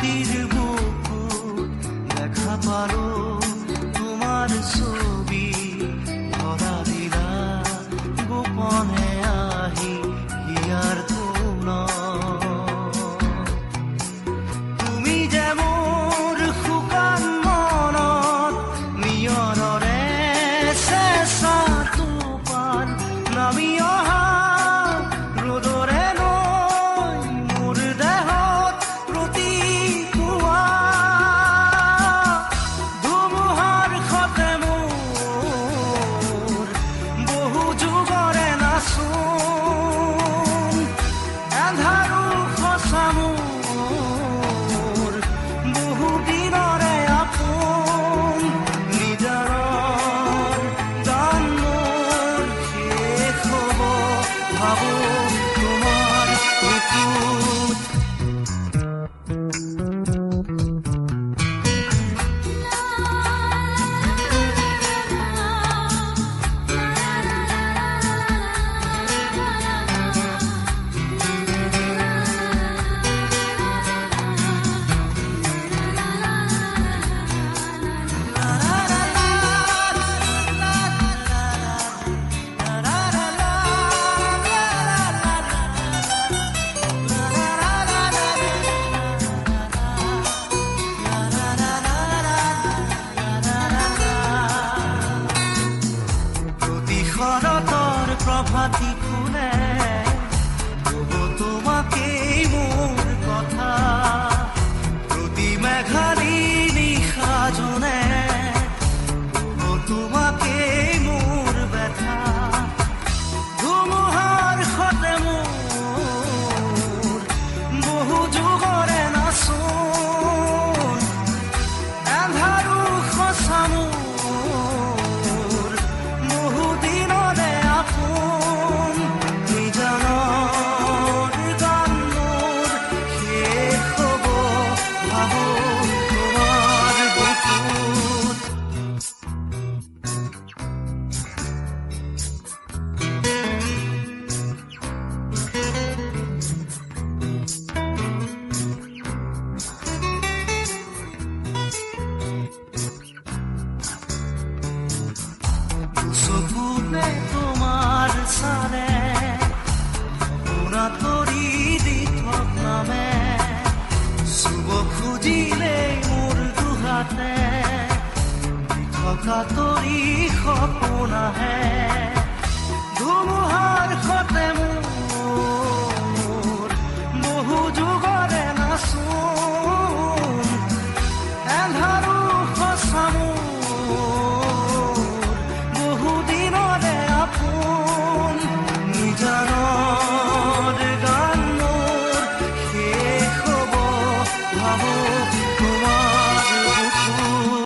মাটিৰ বুকু দেখা পালো তোমাৰ ছবি ধৰা দিলা গোপনে আহি হিয়াৰ কোন তুমি যে মোৰ শুকান মনত নিয়নৰে চেঁচা টোপাল নামি অহা ৰ'দৰে নৈ মোৰ দেহত প্ৰতিপুৱা ধুমুহাৰ সতে মোৰ বহু যুগৰে নাচোন এন্ধাৰো সঁচা মোৰ বহু দিনৰে আপোন নিজাৰৰ গান মোৰ শেষ হ'ব ভাবো তোমাৰ বুকুত শৰতৰ প্ৰভাতী ফুলে কব তোমাকেই মোৰ কথা প্ৰতি মেঘালী নিশা জনে কব তোমাকেই মোৰ ব্যথা ধুমুহাৰ সতে মোৰ বহু যুগৰে নাচোন এন্ধাৰো সঁচা মোৰ বহু দিনৰে আপোন নিজানৰ গান মোৰ শেষ হ'ব ভাবো তোমাৰ বুকুত চকুতে তোমাৰ চালে সপোনা তৰি দি থক নামে চুব খুজিলেই মোৰ দুহাতে থকা তৰি সপোন আহে